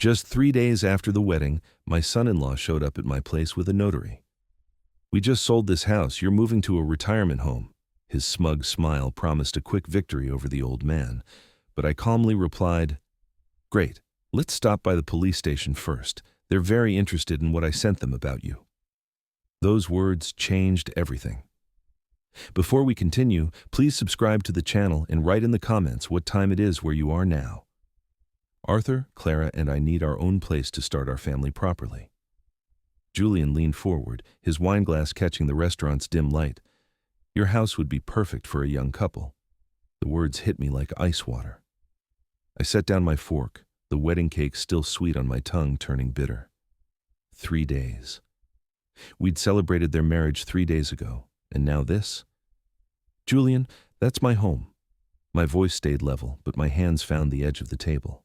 Just 3 days after the wedding, my son-in-law showed up at my place with a notary. "We just sold this house. You're moving to a retirement home." His smug smile promised a quick victory over the old man, but I calmly replied, "Great, let's stop by the police station first. They're very interested in what I sent them about you." Those words changed everything. Before we continue, please subscribe to the channel and write in the comments what time it is where you are now. Arthur, Clara, and I need our own place to start our family properly. Julian leaned forward, his wineglass catching the restaurant's dim light. "Your house would be perfect for a young couple." The words hit me like ice water. I set down my fork, the wedding cake still sweet on my tongue turning bitter. 3 days. We'd celebrated their marriage 3 days ago, and now this? "Julian, that's my home." My voice stayed level, but my hands found the edge of the table.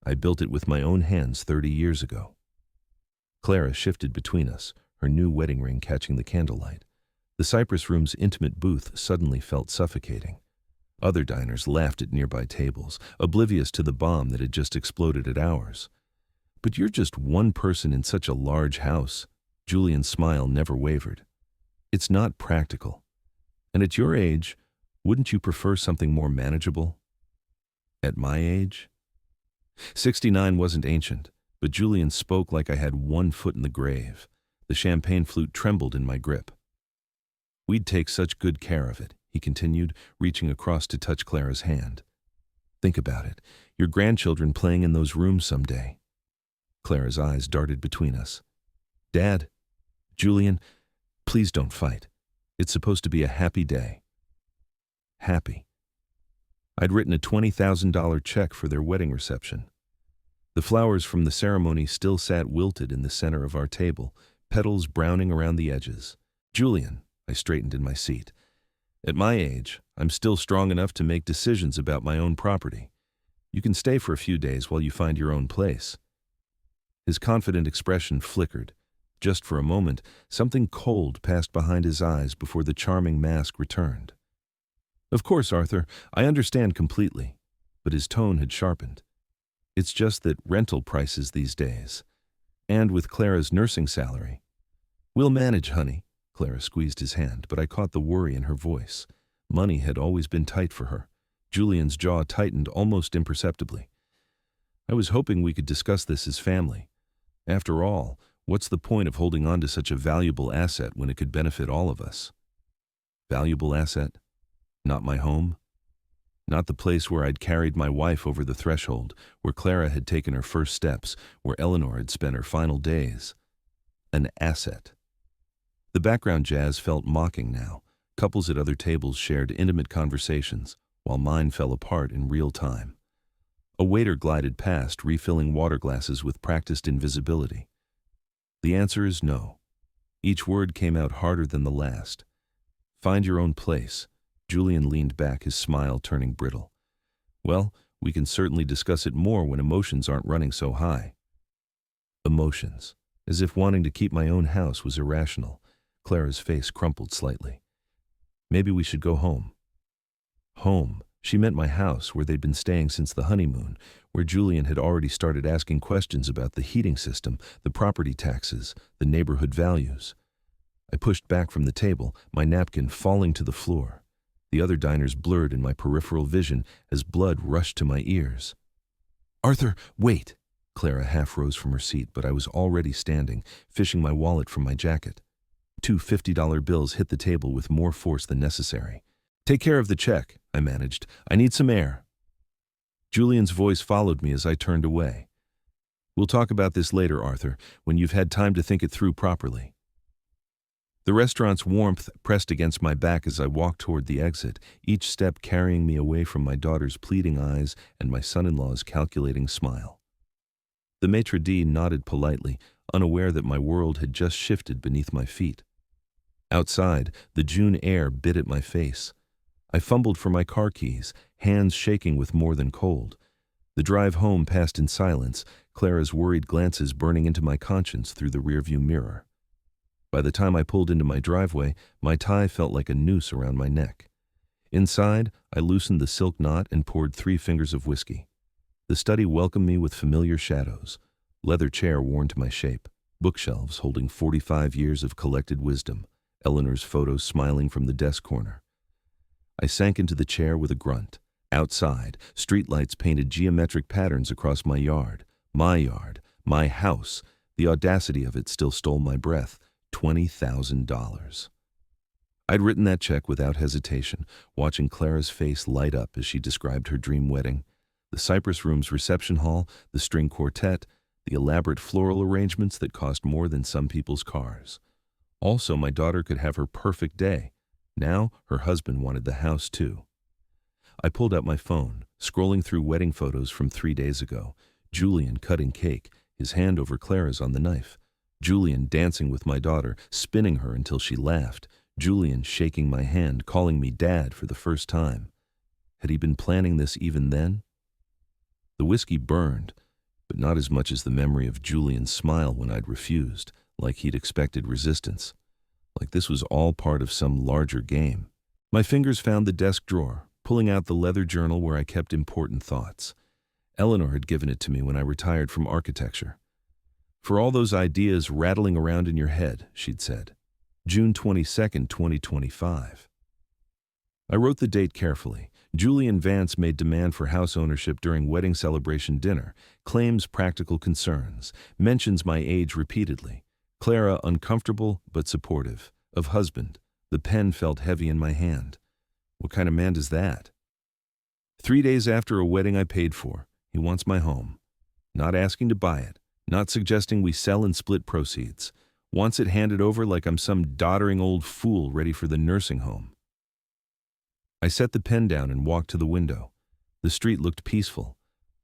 "I built it with my own hands 30 years ago." Clara shifted between us, her new wedding ring catching the candlelight. The Cypress Room's intimate booth suddenly felt suffocating. Other diners laughed at nearby tables, oblivious to the bomb that had just exploded at ours. "But you're just one person in such a large house." Julian's smile never wavered. "It's not practical. And at your age, wouldn't you prefer something more manageable?" At my age? 69 wasn't ancient, but Julian spoke like I had 1 foot in the grave. The champagne flute trembled in my grip. "We'd take such good care of it," he continued, reaching across to touch Clara's hand. "Think about it, your grandchildren playing in those rooms someday." Clara's eyes darted between us. "Dad, Julian, please don't fight. It's supposed to be a happy day." Happy. I'd written a $20,000 check for their wedding reception. The flowers from the ceremony still sat wilted in the center of our table, petals browning around the edges. "Julian," I straightened in my seat. "At my age, I'm still strong enough to make decisions about my own property. You can stay for a few days while you find your own place." His confident expression flickered. Just for a moment, something cold passed behind his eyes before the charming mask returned. "Of course, Arthur, I understand completely." But his tone had sharpened. "It's just that rental prices these days. And with Clara's nursing salary." "We'll manage, honey." Clara squeezed his hand, but I caught the worry in her voice. Money had always been tight for her. Julian's jaw tightened almost imperceptibly. "I was hoping we could discuss this as family. After all, what's the point of holding on to such a valuable asset when it could benefit all of us?" Valuable asset? Not my home? Not the place where I'd carried my wife over the threshold, where Clara had taken her first steps, where Eleanor had spent her final days. An asset. The background jazz felt mocking now. Couples at other tables shared intimate conversations, while mine fell apart in real time. A waiter glided past, refilling water glasses with practiced invisibility. The answer is no. Each word came out harder than the last. "Find your own place." Julian leaned back, his smile turning brittle. "Well, we can certainly discuss it more when emotions aren't running so high." Emotions. As if wanting to keep my own house was irrational. Clara's face crumpled slightly. "Maybe we should go home." Home. She meant my house, where they'd been staying since the honeymoon, where Julian had already started asking questions about the heating system, the property taxes, the neighborhood values. I pushed back from the table, my napkin falling to the floor. The other diners blurred in my peripheral vision as blood rushed to my ears. "Arthur, wait!" Clara half rose from her seat, but I was already standing, fishing my wallet from my jacket. 2 $50 bills hit the table with more force than necessary. "Take care of the check," I managed. "I need some air." Julian's voice followed me as I turned away. "We'll talk about this later, Arthur, when you've had time to think it through properly." The restaurant's warmth pressed against my back as I walked toward the exit, each step carrying me away from my daughter's pleading eyes and my son-in-law's calculating smile. The maitre d' nodded politely, unaware that my world had just shifted beneath my feet. Outside, the June air bit at my face. I fumbled for my car keys, hands shaking with more than cold. The drive home passed in silence, Clara's worried glances burning into my conscience through the rearview mirror. By the time I pulled into my driveway, my tie felt like a noose around my neck. Inside, I loosened the silk knot and poured 3 fingers of whiskey. The study welcomed me with familiar shadows, leather chair worn to my shape, bookshelves holding 45 years of collected wisdom, Eleanor's photos smiling from the desk corner. I sank into the chair with a grunt. Outside, streetlights painted geometric patterns across my yard, my house. The audacity of it still stole my breath. $20,000. I'd written that check without hesitation, watching Clara's face light up as she described her dream wedding. The Cypress Room's reception hall, the string quartet, the elaborate floral arrangements that cost more than some people's cars. Also, my daughter could have her perfect day. Now, her husband wanted the house too. I pulled out my phone, scrolling through wedding photos from 3 days ago. Julian cutting cake, his hand over Clara's on the knife. Julian dancing with my daughter, spinning her until she laughed. Julian shaking my hand, calling me Dad for the first time. Had he been planning this even then? The whiskey burned, but not as much as the memory of Julian's smile when I'd refused, like he'd expected resistance. Like this was all part of some larger game. My fingers found the desk drawer, pulling out the leather journal where I kept important thoughts. Eleanor had given it to me when I retired from architecture. For all those ideas rattling around in your head, she'd said. June 22nd, 2025. I wrote the date carefully. Julian Vance made demand for house ownership during wedding celebration dinner, claims practical concerns, mentions my age repeatedly. Clara uncomfortable but supportive. Of husband. The pen felt heavy in my hand. What kind of man does that? 3 days after a wedding I paid for, he wants my home. Not asking to buy it, not suggesting we sell and split proceeds. Wants it handed over like I'm some doddering old fool ready for the nursing home. I set the pen down and walked to the window. The street looked peaceful.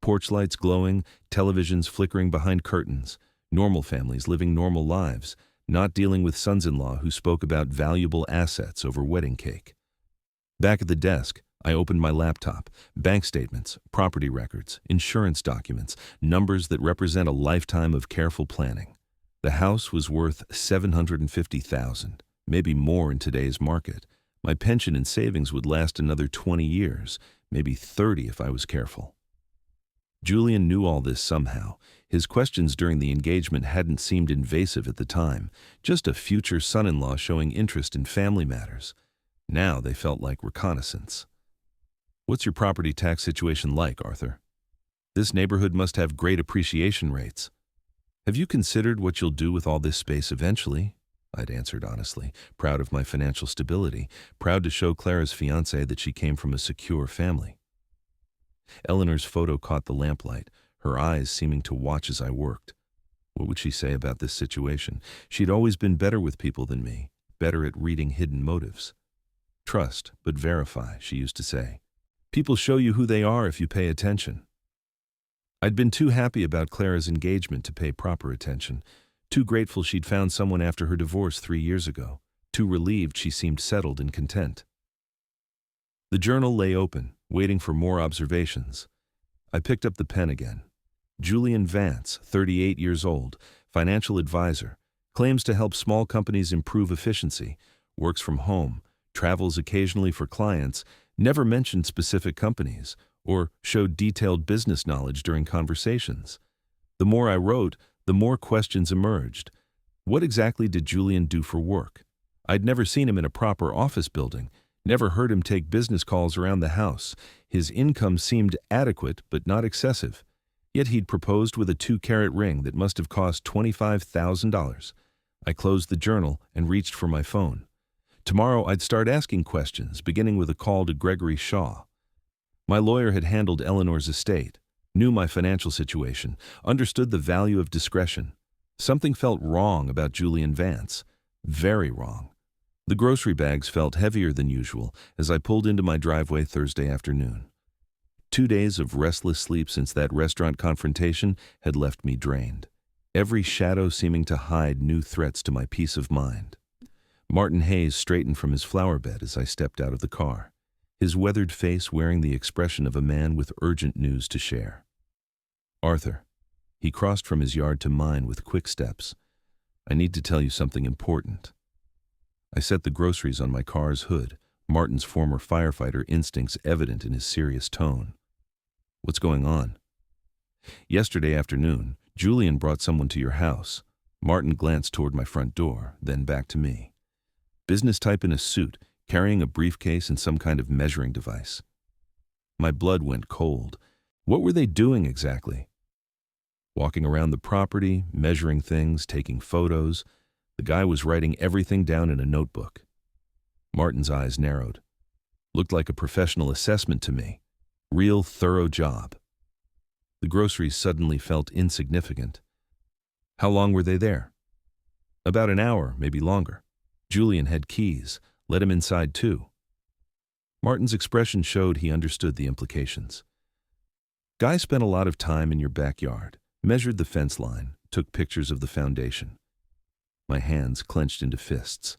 Porch lights glowing, televisions flickering behind curtains, normal families living normal lives, not dealing with sons-in-law who spoke about valuable assets over wedding cake. Back at the desk, I opened my laptop. Bank statements, property records, insurance documents, numbers that represent a lifetime of careful planning. The house was worth $750,000, maybe more in today's market. My pension and savings would last another 20 years, maybe 30 if I was careful. Julian knew all this somehow. His questions during the engagement hadn't seemed invasive at the time, just a future son-in-law showing interest in family matters. Now they felt like reconnaissance. What's your property tax situation like, Arthur? This neighborhood must have great appreciation rates. Have you considered what you'll do with all this space eventually? I'd answered honestly, proud of my financial stability, proud to show Clara's fiancé that she came from a secure family. Eleanor's photo caught the lamplight, her eyes seeming to watch as I worked. What would she say about this situation? She'd always been better with people than me, better at reading hidden motives. Trust, but verify, she used to say. People show you who they are if you pay attention. I'd been too happy about Clara's engagement to pay proper attention, too grateful she'd found someone after her divorce 3 years ago, too relieved she seemed settled and content. The journal lay open, waiting for more observations. I picked up the pen again. Julian Vance, 38 years old, financial advisor, claims to help small companies improve efficiency, works from home, travels occasionally for clients, never mentioned specific companies, or showed detailed business knowledge during conversations. The more I wrote, the more questions emerged. What exactly did Julian do for work? I'd never seen him in a proper office building, never heard him take business calls around the house. His income seemed adequate but not excessive. Yet he'd proposed with a 2-carat ring that must have cost $25,000. I closed the journal and reached for my phone. Tomorrow I'd start asking questions, beginning with a call to Gregory Shaw. My lawyer had handled Eleanor's estate, knew my financial situation, understood the value of discretion. Something felt wrong about Julian Vance. Very wrong. The grocery bags felt heavier than usual as I pulled into my driveway Thursday afternoon. 2 days of restless sleep since that restaurant confrontation had left me drained, every shadow seeming to hide new threats to my peace of mind. Martin Hayes straightened from his flower bed as I stepped out of the car, his weathered face wearing the expression of a man with urgent news to share. Arthur. He crossed from his yard to mine with quick steps. I need to tell you something important. I set the groceries on my car's hood, Martin's former firefighter instincts evident in his serious tone. What's going on? Yesterday afternoon, Julian brought someone to your house. Martin glanced toward my front door, then back to me. Business type in a suit, carrying a briefcase and some kind of measuring device. My blood went cold. What were they doing exactly? Walking around the property, measuring things, taking photos. The guy was writing everything down in a notebook. Martin's eyes narrowed. Looked like a professional assessment to me. Real thorough job. The groceries suddenly felt insignificant. How long were they there? About an hour, maybe longer. Julian had keys. Let him inside too. Martin's expression showed he understood the implications. Guy spent a lot of time in your backyard, measured the fence line, took pictures of the foundation. My hands clenched into fists.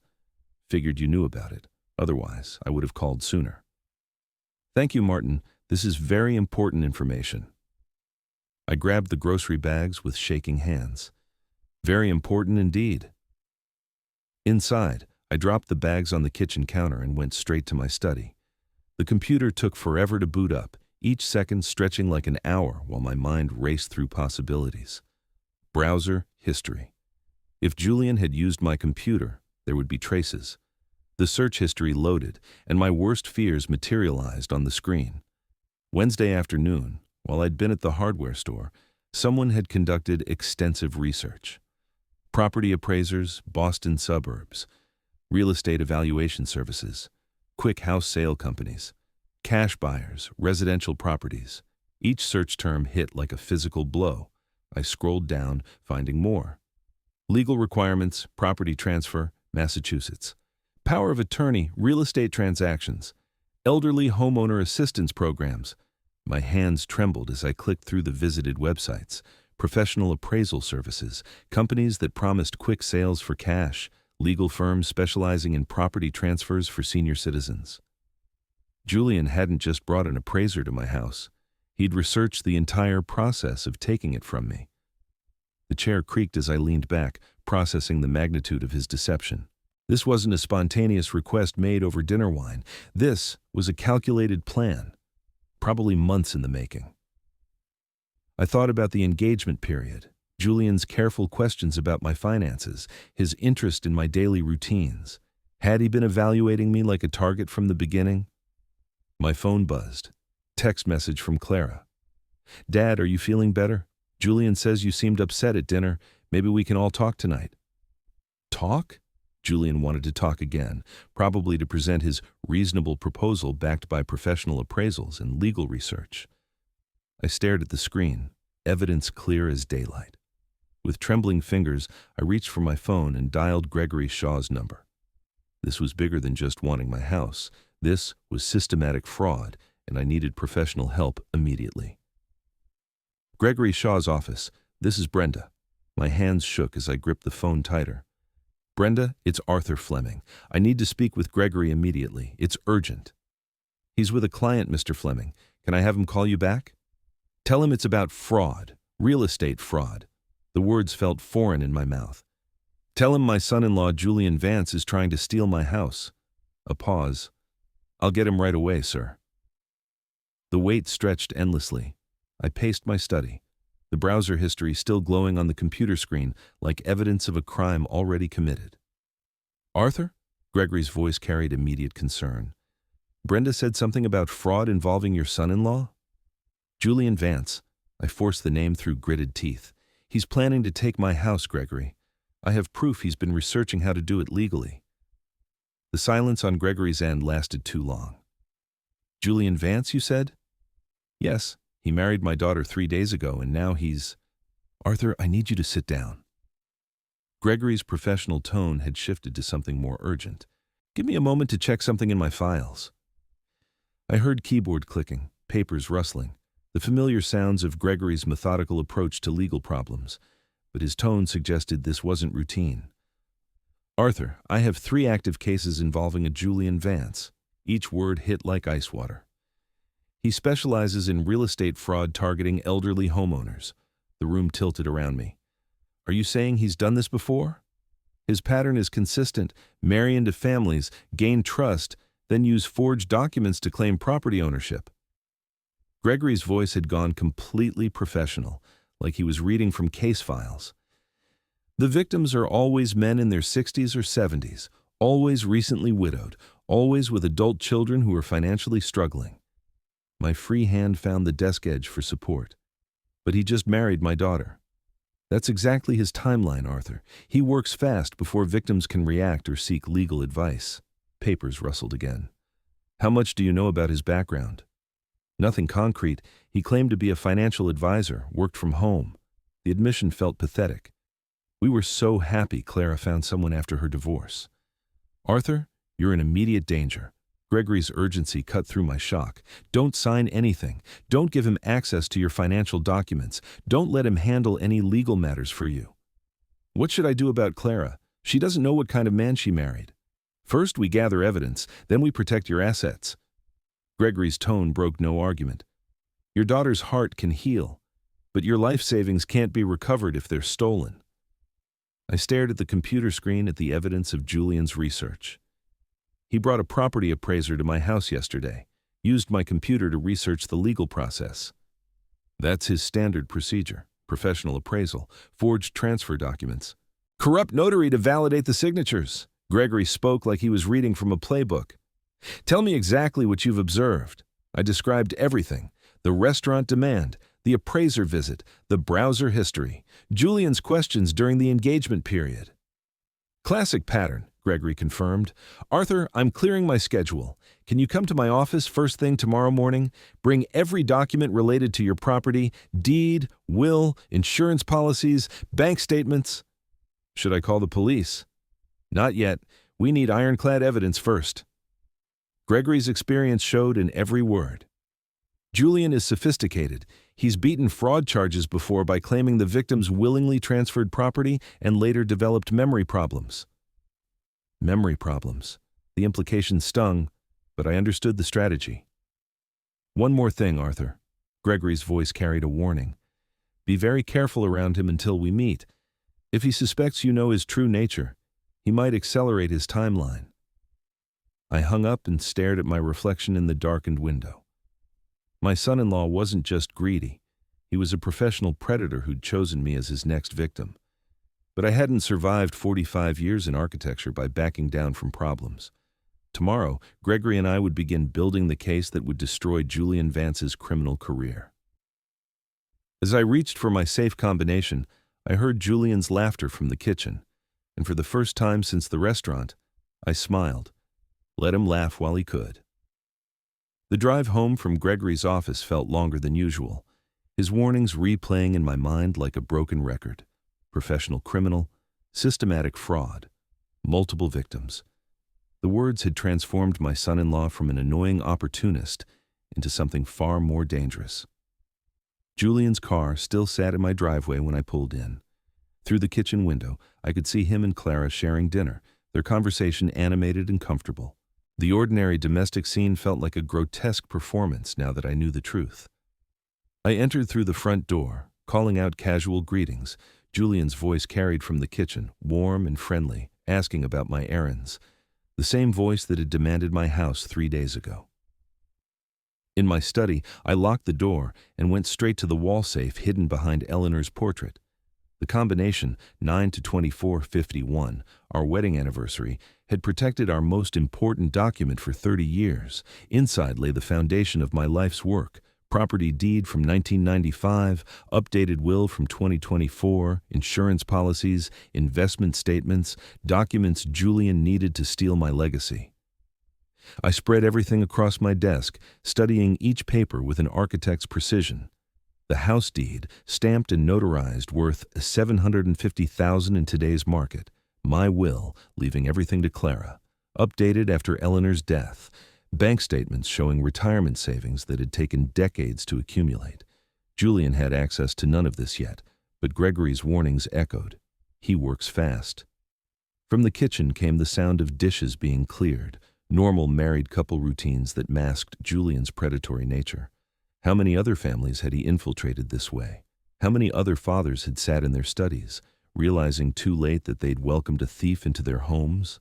Figured you knew about it. Otherwise, I would have called sooner. Thank you, Martin. This is very important information. I grabbed the grocery bags with shaking hands. Very important indeed. Inside, I dropped the bags on the kitchen counter and went straight to my study. The computer took forever to boot up, each second stretching like an hour while my mind raced through possibilities. Browser, history. If Julian had used my computer, there would be traces. The search history loaded, and my worst fears materialized on the screen. Wednesday afternoon, while I'd been at the hardware store, someone had conducted extensive research. Property appraisers, Boston suburbs, real estate evaluation services, quick house sale companies, cash buyers, residential properties. Each search term hit like a physical blow. I scrolled down, finding more. Legal requirements, property transfer, Massachusetts. Power of attorney, real estate transactions, elderly homeowner assistance programs. My hands trembled as I clicked through the visited websites, professional appraisal services, companies that promised quick sales for cash, legal firms specializing in property transfers for senior citizens. Julian hadn't just brought an appraiser to my house. He'd researched the entire process of taking it from me. The chair creaked as I leaned back, processing the magnitude of his deception. This wasn't a spontaneous request made over dinner wine. This was a calculated plan, probably months in the making. I thought about the engagement period, Julian's careful questions about my finances, his interest in my daily routines. Had he been evaluating me like a target from the beginning? My phone buzzed. Text message from Clara. Dad, are you feeling better? Julian says you seemed upset at dinner. Maybe we can all talk tonight. Talk? Julian wanted to talk again, probably to present his reasonable proposal backed by professional appraisals and legal research. I stared at the screen, evidence clear as daylight. With trembling fingers, I reached for my phone and dialed Gregory Shaw's number. This was bigger than just wanting my house. This was systematic fraud, and I needed professional help immediately. Gregory Shaw's office. This is Brenda. My hands shook as I gripped the phone tighter. Brenda, it's Arthur Fleming. I need to speak with Gregory immediately. It's urgent. He's with a client, Mr. Fleming. Can I have him call you back? Tell him it's about fraud, real estate fraud. The words felt foreign in my mouth. Tell him my son-in-law Julian Vance is trying to steal my house. A pause. I'll get him right away, sir. The wait stretched endlessly. I paced my study, the browser history still glowing on the computer screen like evidence of a crime already committed. Arthur? Gregory's voice carried immediate concern. Brenda said something about fraud involving your son-in-law? Julian Vance. I forced the name through gritted teeth. He's planning to take my house, Gregory. I have proof he's been researching how to do it legally. The silence on Gregory's end lasted too long. Julian Vance, you said? Yes. He married my daughter 3 days ago, and now he's... Arthur, I need you to sit down. Gregory's professional tone had shifted to something more urgent. Give me a moment to check something in my files. I heard keyboard clicking, papers rustling, the familiar sounds of Gregory's methodical approach to legal problems, but his tone suggested this wasn't routine. Arthur, I have 3 active cases involving a Julian Vance. Each word hit like ice water. He specializes in real estate fraud targeting elderly homeowners. The room tilted around me. Are you saying he's done this before? His pattern is consistent: marry into families, gain trust, then use forged documents to claim property ownership. Gregory's voice had gone completely professional, like he was reading from case files. The victims are always men in their 60s or 70s, always recently widowed, always with adult children who are financially struggling. My free hand found the desk edge for support. But he just married my daughter. That's exactly his timeline, Arthur. He works fast before victims can react or seek legal advice. Papers rustled again. How much do you know about his background? Nothing concrete. He claimed to be a financial advisor, worked from home. The admission felt pathetic. We were so happy Clara found someone after her divorce. Arthur, you're in immediate danger. Gregory's urgency cut through my shock. Don't sign anything. Don't give him access to your financial documents. Don't let him handle any legal matters for you. What should I do about Clara? She doesn't know what kind of man she married. First, we gather evidence, then we protect your assets. Gregory's tone broke no argument. Your daughter's heart can heal, but your life savings can't be recovered if they're stolen. I stared at the computer screen at the evidence of Julian's research. He brought a property appraiser to my house yesterday, used my computer to research the legal process. That's his standard procedure: professional appraisal, forged transfer documents, corrupt notary to validate the signatures. Gregory spoke like he was reading from a playbook. Tell me exactly what you've observed. I described everything: the restaurant demand, the appraiser visit, the browser history, Julian's questions during the engagement period. Classic pattern, Gregory confirmed. Arthur, I'm clearing my schedule. Can you come to my office first thing tomorrow morning? Bring every document related to your property: deed, will, insurance policies, bank statements. Should I call the police? Not yet. We need ironclad evidence first. Gregory's experience showed in every word. Julian is sophisticated. He's beaten fraud charges before by claiming the victims willingly transferred property and later developed memory problems. Memory problems. The implication stung, but I understood the strategy. One more thing, Arthur. Gregory's voice carried a warning. Be very careful around him until we meet. If he suspects you know his true nature, he might accelerate his timeline. I hung up and stared at my reflection in the darkened window. My son-in-law wasn't just greedy. He was a professional predator who'd chosen me as his next victim. But I hadn't survived 45 years in architecture by backing down from problems. Tomorrow, Gregory and I would begin building the case that would destroy Julian Vance's criminal career. As I reached for my safe combination, I heard Julian's laughter from the kitchen, and for the first time since the restaurant, I smiled. Let him laugh while he could. The drive home from Gregory's office felt longer than usual, his warnings replaying in my mind like a broken record. Professional criminal, systematic fraud, multiple victims. The words had transformed my son-in-law from an annoying opportunist into something far more dangerous. Julian's car still sat in my driveway when I pulled in. Through the kitchen window, I could see him and Clara sharing dinner, their conversation animated and comfortable. The ordinary domestic scene felt like a grotesque performance now that I knew the truth. I entered through the front door, calling out casual greetings. Julian's voice carried from the kitchen, warm and friendly, asking about my errands. The same voice that had demanded my house 3 days ago. In my study, I locked the door and went straight to the wall safe hidden behind Eleanor's portrait. The combination, 9-24-51, our wedding anniversary, had protected our most important document for 30 years. Inside lay the foundation of my life's work: property deed from 1995, updated will from 2024, insurance policies, investment statements, documents Julian needed to steal my legacy. I spread everything across my desk, studying each paper with an architect's precision. The house deed, stamped and notarized, worth $750,000 in today's market. My will, leaving everything to Clara. Updated after Eleanor's death. Bank statements showing retirement savings that had taken decades to accumulate. Julian had access to none of this yet, but Gregory's warnings echoed. He works fast. From the kitchen came the sound of dishes being cleared, normal married couple routines that masked Julian's predatory nature. How many other families had he infiltrated this way? How many other fathers had sat in their studies, realizing too late that they'd welcomed a thief into their homes?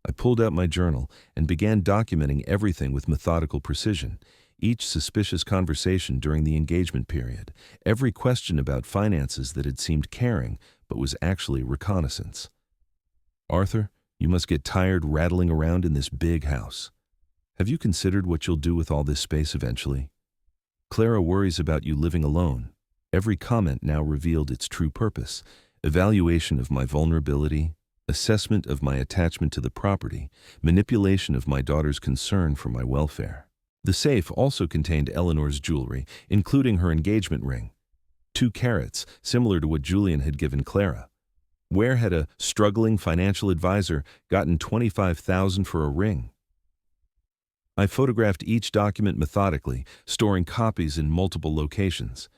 I pulled out my journal and began documenting everything with methodical precision. each suspicious conversation during the engagement period, every question about finances that had seemed caring but was actually reconnaissance. Arthur, you must get tired rattling around in this big house. Have you considered what you'll do with all this space eventually? Clara worries about you living alone. Every comment now revealed its true purpose: evaluation of my vulnerability, assessment of my attachment to the property, manipulation of my daughter's concern for my welfare. The safe also contained Eleanor's jewelry, including her engagement ring. 2 carats, similar to what Julian had given Clara. Where had a struggling financial advisor gotten $25,000 for a ring? I photographed each document methodically, storing copies in multiple locations.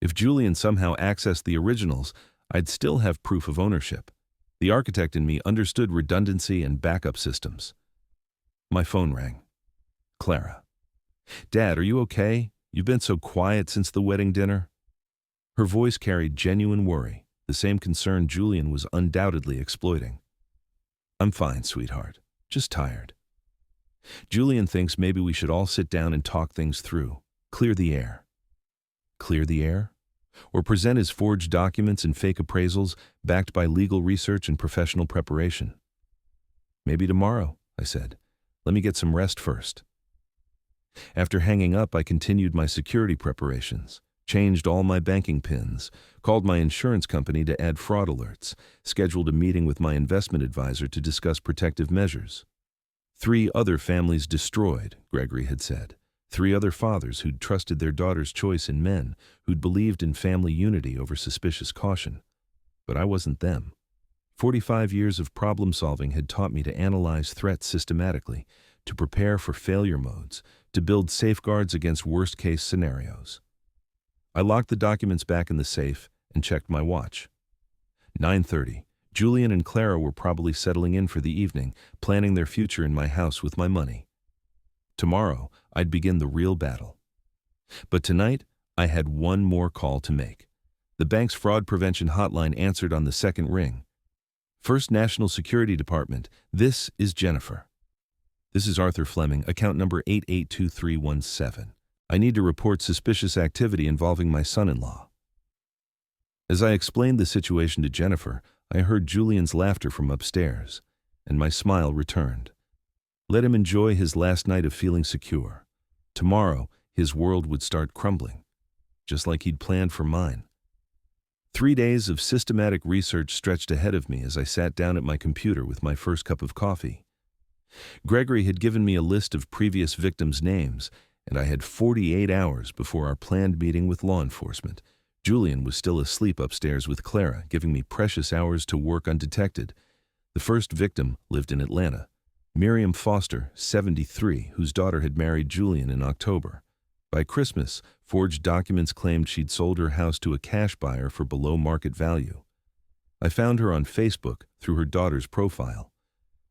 If Julian somehow accessed the originals, I'd still have proof of ownership. The architect in me understood redundancy and backup systems. My phone rang. Clara. Dad, are you okay? You've been so quiet since the wedding dinner. Her voice carried genuine worry, the same concern Julian was undoubtedly exploiting. I'm fine, sweetheart. Just tired. Julian thinks maybe we should all sit down and talk things through. Clear the air. Clear the air? Or present his forged documents and fake appraisals backed by legal research and professional preparation? Maybe tomorrow, I said. Let me get some rest first. After hanging up, I continued my security preparations, changed all my banking PINs, called my insurance company to add fraud alerts, scheduled a meeting with my investment advisor to discuss protective measures. 3 other families destroyed, Gregory had said. 3 other fathers who'd trusted their daughter's choice in men, who'd believed in family unity over suspicious caution. But I wasn't them. 45 years of problem-solving had taught me to analyze threats systematically, to prepare for failure modes, to build safeguards against worst-case scenarios. I locked the documents back in the safe and checked my watch. 9:30. Julian and Clara were probably settling in for the evening, planning their future in my house with my money. Tomorrow, I'd begin the real battle. But tonight, I had one more call to make. The bank's fraud prevention hotline answered on the second ring. First National Security Department, this is Jennifer. This is Arthur Fleming, account number 882317. I need to report suspicious activity involving my son-in-law. As I explained the situation to Jennifer, I heard Julian's laughter from upstairs, and my smile returned. Let him enjoy his last night of feeling secure. Tomorrow, his world would start crumbling, just like he'd planned for mine. 3 days of systematic research stretched ahead of me as I sat down at my computer with my first cup of coffee. Gregory had given me a list of previous victims' names, and I had 48 hours before our planned meeting with law enforcement. Julian was still asleep upstairs with Clara, giving me precious hours to work undetected. The first victim lived in Atlanta. Miriam Foster, 73, whose daughter had married Julian in October. By Christmas, forged documents claimed she'd sold her house to a cash buyer for below market value. I found her on Facebook through her daughter's profile.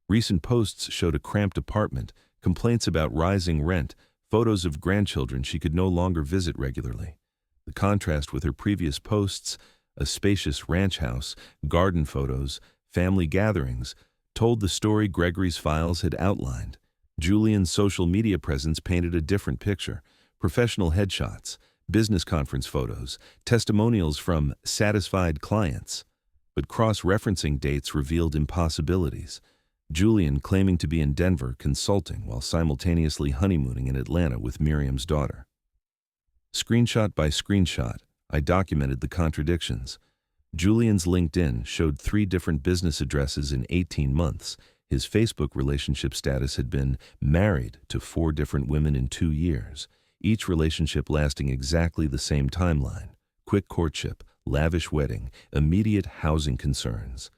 Recent posts showed a cramped apartment, complaints about rising rent, photos of grandchildren she could no longer visit regularly. The contrast with her previous posts, a spacious ranch house, garden photos, family gatherings, told the story Gregory's files had outlined. Julian's social media presence painted a different picture: professional headshots, business conference photos, testimonials from satisfied clients. But cross-referencing dates revealed impossibilities. Julian claiming to be in Denver consulting while simultaneously honeymooning in Atlanta with Miriam's daughter. Screenshot by screenshot, I documented the contradictions. Julian's LinkedIn showed 3 different business addresses in 18 months. His Facebook relationship status had been married to 4 different women in 2 years, each relationship lasting exactly the same timeline: quick courtship, lavish wedding, immediate housing concerns.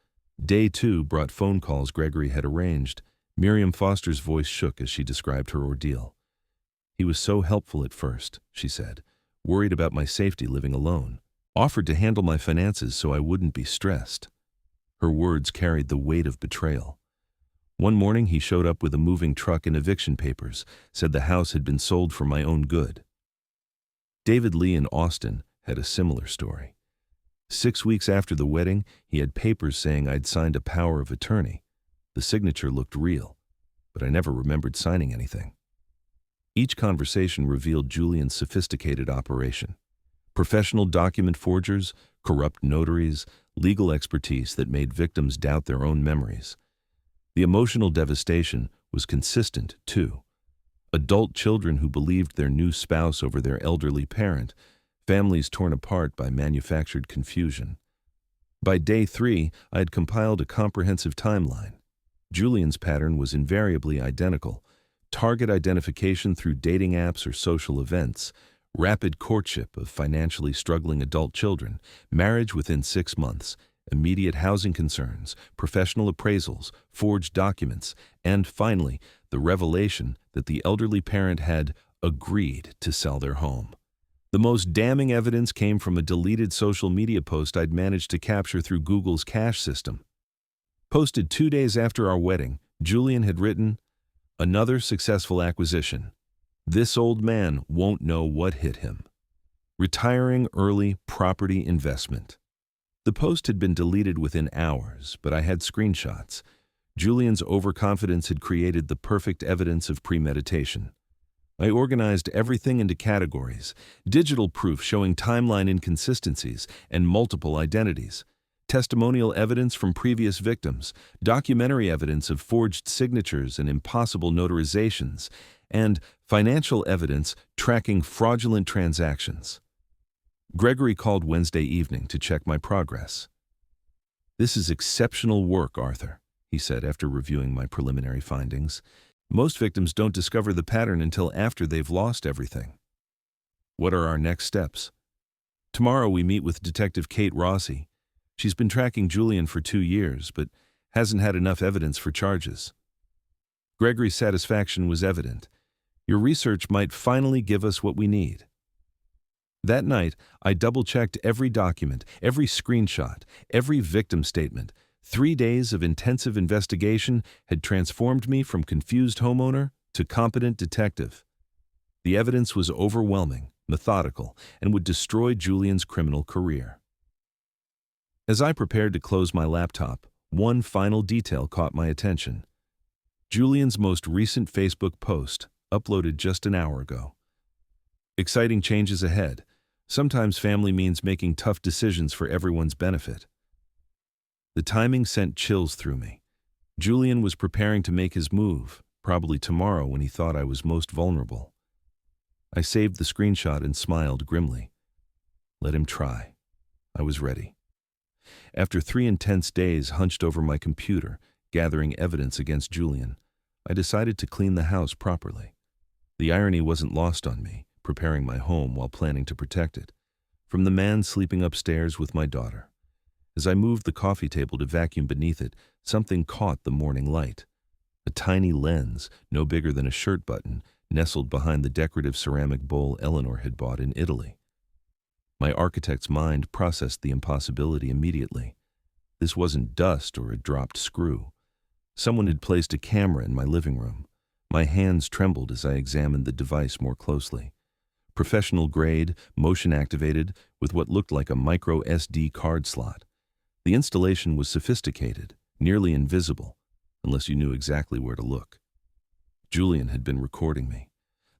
Day 2 brought phone calls Gregory had arranged. Miriam Foster's voice shook as she described her ordeal. He was so helpful at first, she said, worried about my safety living alone. Offered to handle my finances so I wouldn't be stressed. Her words carried the weight of betrayal. One morning he showed up with a moving truck and eviction papers, said the house had been sold for my own good. David Lee in Austin had a similar story. 6 weeks after the wedding, he had papers saying I'd signed a power of attorney. The signature looked real, but I never remembered signing anything. Each conversation revealed Julian's sophisticated operation. Professional document forgers, corrupt notaries, legal expertise that made victims doubt their own memories. The emotional devastation was consistent, too. Adult children who believed their new spouse over their elderly parent, families torn apart by manufactured confusion. By day 3, I had compiled a comprehensive timeline. Julian's pattern was invariably identical: target identification through dating apps or social events, rapid courtship of financially struggling adult children, marriage within 6 months, immediate housing concerns, professional appraisals, forged documents, and finally, the revelation that the elderly parent had agreed to sell their home. The most damning evidence came from a deleted social media post I'd managed to capture through Google's cache system. Posted 2 days after our wedding, Julian had written, "Another successful acquisition. This old man won't know what hit him. Retiring early property investment." The post had been deleted within hours, but I had screenshots. Julian's overconfidence had created the perfect evidence of premeditation. I organized everything into categories: digital proof showing timeline inconsistencies and multiple identities, testimonial evidence from previous victims, documentary evidence of forged signatures and impossible notarizations, and financial evidence tracking fraudulent transactions. Gregory called Wednesday evening to check my progress. "This is exceptional work, Arthur," he said after reviewing my preliminary findings. "Most victims don't discover the pattern until after they've lost everything." "What are our next steps?" "Tomorrow we meet with Detective Kate Rossi. She's been tracking Julian for 2 years, but hasn't had enough evidence for charges." Gregory's satisfaction was evident. "Your research might finally give us what we need." That night, I double-checked every document, every screenshot, every victim statement. 3 days of intensive investigation had transformed me from confused homeowner to competent detective. The evidence was overwhelming, methodical, and would destroy Julian's criminal career. As I prepared to close my laptop, one final detail caught my attention. Julian's most recent Facebook post, uploaded just an hour ago. "Exciting changes ahead. Sometimes family means making tough decisions for everyone's benefit." The timing sent chills through me. Julian was preparing to make his move, probably tomorrow when he thought I was most vulnerable. I saved the screenshot and smiled grimly. Let him try. I was ready. After 3 intense days hunched over my computer, gathering evidence against Julian, I decided to clean the house properly. The irony wasn't lost on me, preparing my home while planning to protect it, from the man sleeping upstairs with my daughter. As I moved the coffee table to vacuum beneath it, something caught the morning light. A tiny lens, no bigger than a shirt button, nestled behind the decorative ceramic bowl Eleanor had bought in Italy. My architect's mind processed the impossibility immediately. This wasn't dust or a dropped screw. Someone had placed a camera in my living room. My hands trembled as I examined the device more closely. Professional grade, motion activated, with what looked like a micro SD card slot. The installation was sophisticated, nearly invisible, unless you knew exactly where to look. Julian had been recording me.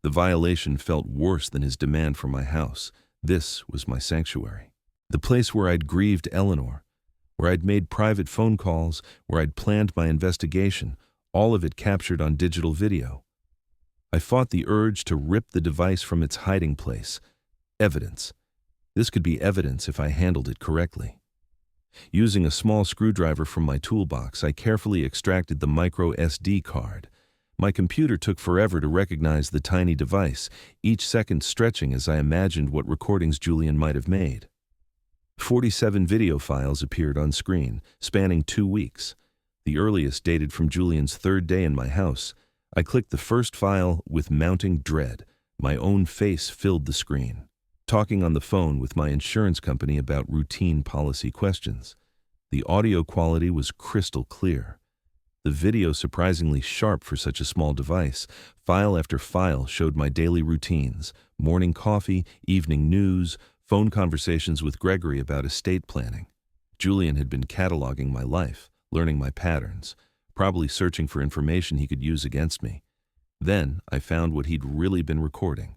The violation felt worse than his demand for my house. This was my sanctuary. The place where I'd grieved Eleanor, where I'd made private phone calls, where I'd planned my investigation, all of it captured on digital video. I fought the urge to rip the device from its hiding place. Evidence. This could be evidence if I handled it correctly. Using a small screwdriver from my toolbox, I carefully extracted the micro SD card. My computer took forever to recognize the tiny device, each second stretching as I imagined what recordings Julian might have made. 47 video files appeared on screen, spanning 2 weeks. The earliest dated from Julian's 3rd day in my house. I clicked the first file with mounting dread. My own face filled the screen. Talking on the phone with my insurance company about routine policy questions. The audio quality was crystal clear. The video surprisingly sharp for such a small device. File after file showed my daily routines: morning coffee, evening news, phone conversations with Gregory about estate planning. Julian had been cataloging my life, learning my patterns, probably searching for information he could use against me. Then I found what he'd really been recording.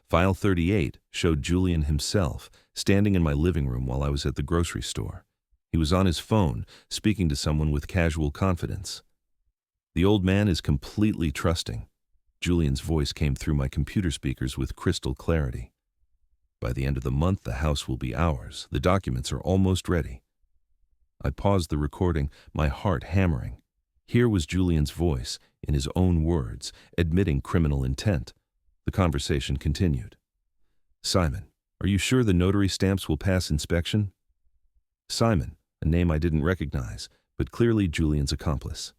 File 38 showed Julian himself standing in my living room while I was at the grocery store. He was on his phone, speaking to someone with casual confidence. The old man is completely trusting. Julian's voice came through my computer speakers with crystal clarity. By the end of the month, the house will be ours. The documents are almost ready. I paused the recording, my heart hammering. Here was Julian's voice, in his own words, admitting criminal intent. The conversation continued. Simon, are you sure the notary stamps will pass inspection? Simon, a name I didn't recognize, but clearly Julian's accomplice.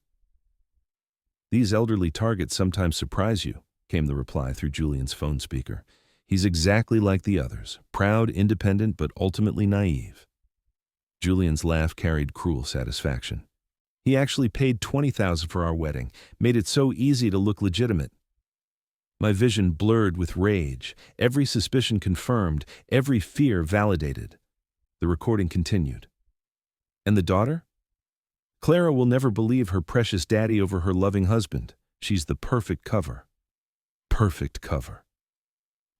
These elderly targets sometimes surprise you, came the reply through Julian's phone speaker. He's exactly like the others, proud, independent, but ultimately naive. Julian's laugh carried cruel satisfaction. He actually paid $20,000 for our wedding, made it so easy to look legitimate. My vision blurred with rage, every suspicion confirmed, every fear validated. The recording continued. And the daughter? Clara will never believe her precious daddy over her loving husband. She's the perfect cover. Perfect cover.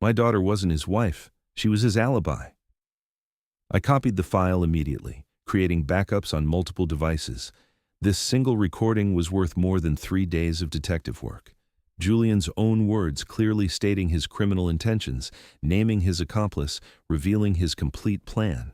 My daughter wasn't his wife. She was his alibi. I copied the file immediately, creating backups on multiple devices. This single recording was worth more than 3 days of detective work. Julian's own words clearly stating his criminal intentions, naming his accomplice, revealing his complete plan.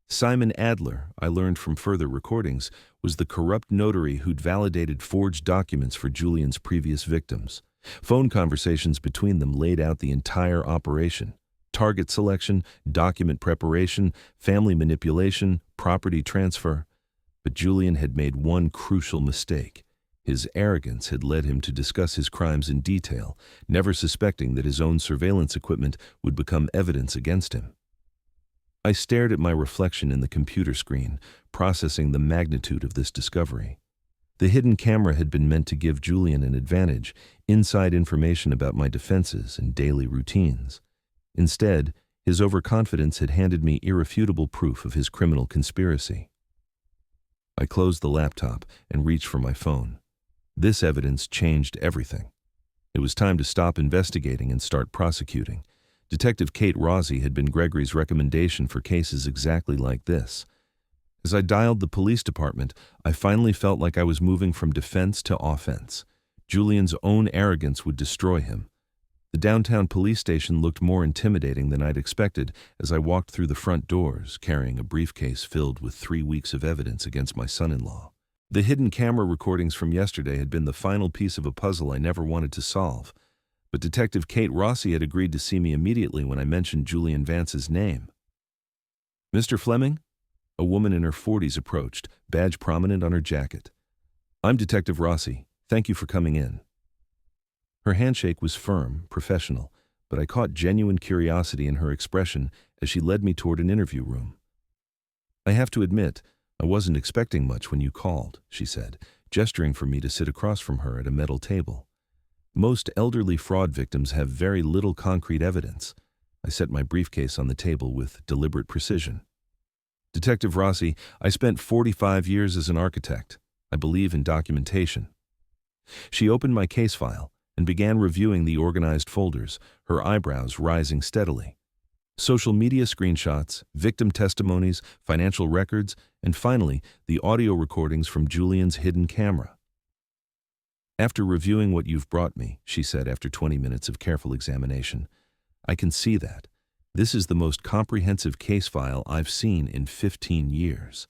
Simon Adler, I learned from further recordings, was the corrupt notary who'd validated forged documents for Julian's previous victims. Phone conversations between them laid out the entire operation. Target selection, document preparation, family manipulation, property transfer. But Julian had made one crucial mistake. His arrogance had led him to discuss his crimes in detail, never suspecting that his own surveillance equipment would become evidence against him. I stared at my reflection in the computer screen, processing the magnitude of this discovery. The hidden camera had been meant to give Julian an advantage, inside information about my defenses and daily routines. Instead, his overconfidence had handed me irrefutable proof of his criminal conspiracy. I closed the laptop and reached for my phone. This evidence changed everything. It was time to stop investigating and start prosecuting. Detective Kate Rossi had been Gregory's recommendation for cases exactly like this. As I dialed the police department, I finally felt like I was moving from defense to offense. Julian's own arrogance would destroy him. The downtown police station looked more intimidating than I'd expected as I walked through the front doors, carrying a briefcase filled with 3 weeks of evidence against my son-in-law. The hidden camera recordings from yesterday had been the final piece of a puzzle I never wanted to solve. But Detective Kate Rossi had agreed to see me immediately when I mentioned Julian Vance's name. Mr. Fleming? A woman in her 40s approached, badge prominent on her jacket. I'm Detective Rossi. Thank you for coming in. Her handshake was firm, professional, but I caught genuine curiosity in her expression as she led me toward an interview room. I have to admit, I wasn't expecting much when you called, she said, gesturing for me to sit across from her at a metal table. Most elderly fraud victims have very little concrete evidence. I set my briefcase on the table with deliberate precision. Detective Rossi, I spent 45 years as an architect. I believe in documentation. She opened my case file and began reviewing the organized folders, her eyebrows rising steadily. Social media screenshots, victim testimonies, financial records, and finally, the audio recordings from Julian's hidden camera. After reviewing what you've brought me, she said after 20 minutes of careful examination, I can see that. This is the most comprehensive case file I've seen in 15 years.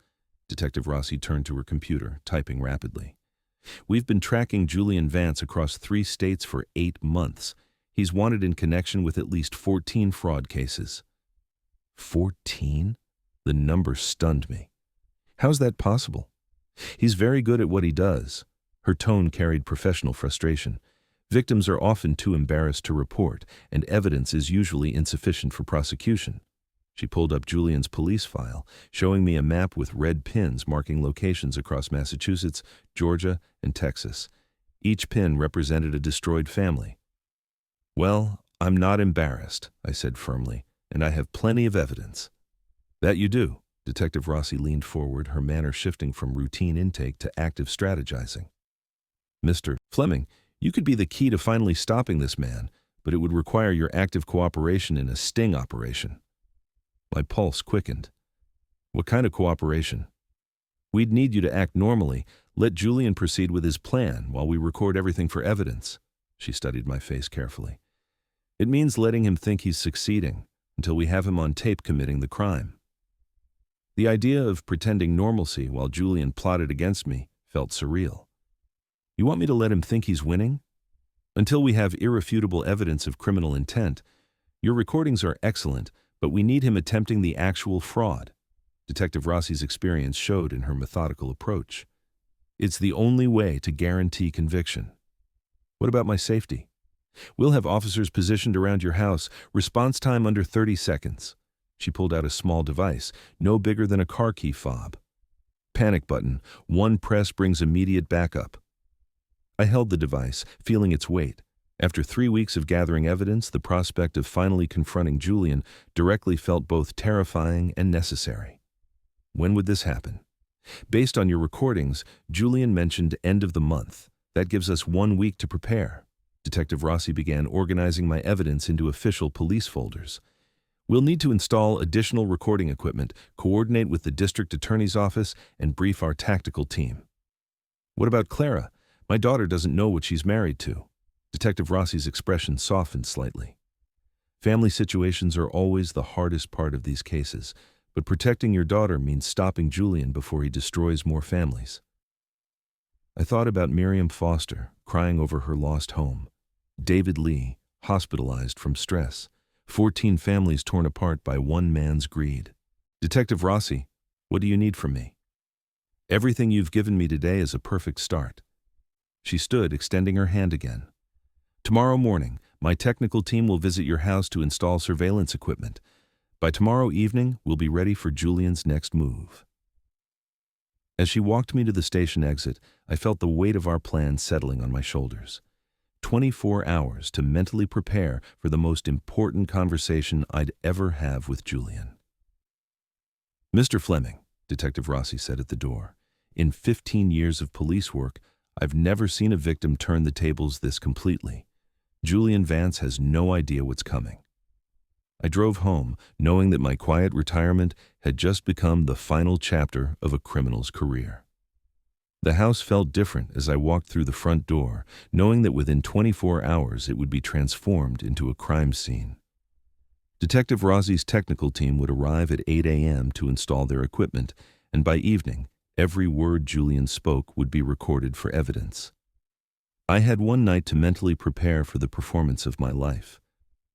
Detective Rossi turned to her computer, typing rapidly. We've been tracking Julian Vance across 3 states for 8 months. He's wanted in connection with at least 14 fraud cases. 14? The number stunned me. How's that possible? He's very good at what he does. Her tone carried professional frustration. Victims are often too embarrassed to report, and evidence is usually insufficient for prosecution. She pulled up Julian's police file, showing me a map with red pins marking locations across Massachusetts, Georgia, and Texas. Each pin represented a destroyed family. Well, I'm not embarrassed, I said firmly, and I have plenty of evidence. That you do. Detective Rossi leaned forward, her manner shifting from routine intake to active strategizing. Mr. Fleming, You could be the key to finally stopping this man, but it would require your active cooperation in a sting operation. My pulse quickened. What kind of cooperation? We'd need you to act normally, let Julian proceed with his plan while we record everything for evidence. She studied my face carefully. It means letting him think he's succeeding until we have him on tape committing the crime. The idea of pretending normalcy while Julian plotted against me felt surreal. You want me to let him think he's winning? Until we have irrefutable evidence of criminal intent, your recordings are excellent, but we need him attempting the actual fraud. Detective Rossi's experience showed in her methodical approach. It's the only way to guarantee conviction. What about my safety? We'll have officers positioned around your house, response time under 30 seconds. She pulled out a small device, no bigger than a car key fob. Panic button, one press brings immediate backup. I held the device, feeling its weight. After 3 weeks of gathering evidence, the prospect of finally confronting Julian directly felt both terrifying and necessary. When would this happen? Based on your recordings, Julian mentioned end of the month. That gives us 1 week to prepare. Detective Rossi began organizing my evidence into official police folders. We'll need to install additional recording equipment, coordinate with the district attorney's office, and brief our tactical team. What about Clara? My daughter doesn't know what she's married to. Detective Rossi's expression softened slightly. Family situations are always the hardest part of these cases, but protecting your daughter means stopping Julian before he destroys more families. I thought about Miriam Foster, crying over her lost home. David Lee, hospitalized from stress. 14 families torn apart by one man's greed. Detective Rossi, what do you need from me? Everything you've given me today is a perfect start. She stood, extending her hand again. Tomorrow morning, my technical team will visit your house to install surveillance equipment. By tomorrow evening, we'll be ready for Julian's next move. As she walked me to the station exit, I felt the weight of our plan settling on my shoulders. 24 hours to mentally prepare for the most important conversation I'd ever have with Julian. Mr. Fleming, Detective Rossi said at the door, in 15 years of police work, I've never seen a victim turn the tables this completely. Julian Vance has no idea what's coming. I drove home, knowing that my quiet retirement had just become the final chapter of a criminal's career. The house felt different as I walked through the front door, knowing that within 24 hours it would be transformed into a crime scene. Detective Rossi's technical team would arrive at 8 a.m. to install their equipment, and by evening, every word Julian spoke would be recorded for evidence. I had one night to mentally prepare for the performance of my life.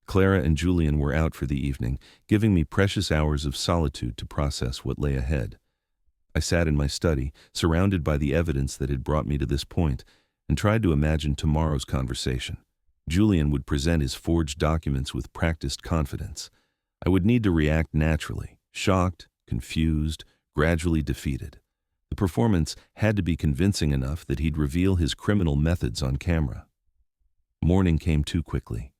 Clara and Julian were out for the evening, giving me precious hours of solitude to process what lay ahead. I sat in my study, surrounded by the evidence that had brought me to this point, and tried to imagine tomorrow's conversation. Julian would present his forged documents with practiced confidence. I would need to react naturally, shocked, confused, gradually defeated. The performance had to be convincing enough that he'd reveal his criminal methods on camera. Morning came too quickly.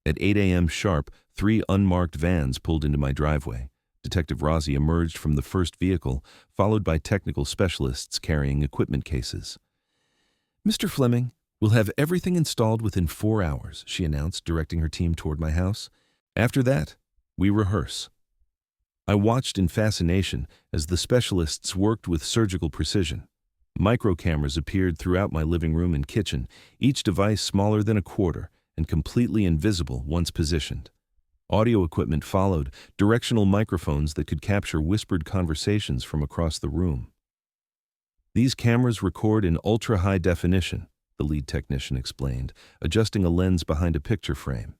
At 8 a.m. sharp, 3 unmarked vans pulled into my driveway. Detective Rossi emerged from the first vehicle, followed by technical specialists carrying equipment cases. Mr. Fleming, we'll have everything installed within 4 hours, she announced, directing her team toward my house. After that, we rehearse. I watched in fascination as the specialists worked with surgical precision. Micro cameras appeared throughout my living room and kitchen, each device smaller than a quarter and completely invisible once positioned. Audio equipment followed, directional microphones that could capture whispered conversations from across the room. These cameras record in ultra-high definition, the lead technician explained, adjusting a lens behind a picture frame.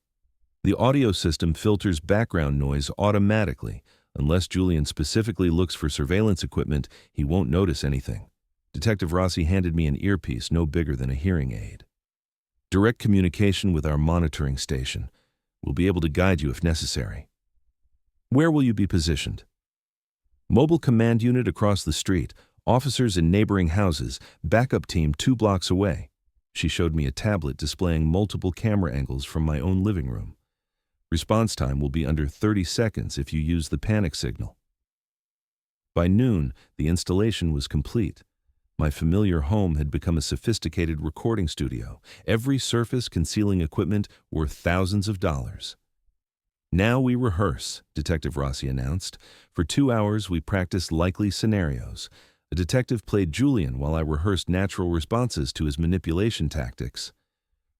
The audio system filters background noise automatically. Unless Julian specifically looks for surveillance equipment, he won't notice anything. Detective Rossi handed me an earpiece no bigger than a hearing aid. Direct communication with our monitoring station. We'll be able to guide you if necessary. Where will you be positioned? Mobile command unit across the street, officers in neighboring houses, backup team 2 blocks away. She showed me a tablet displaying multiple camera angles from my own living room. Response time will be under 30 seconds if you use the panic signal. By noon, the installation was complete. My familiar home had become a sophisticated recording studio, every surface concealing equipment worth thousands of dollars. "Now we rehearse," Detective Rossi announced. For 2 hours we practiced likely scenarios. A detective played Julian while I rehearsed natural responses to his manipulation tactics.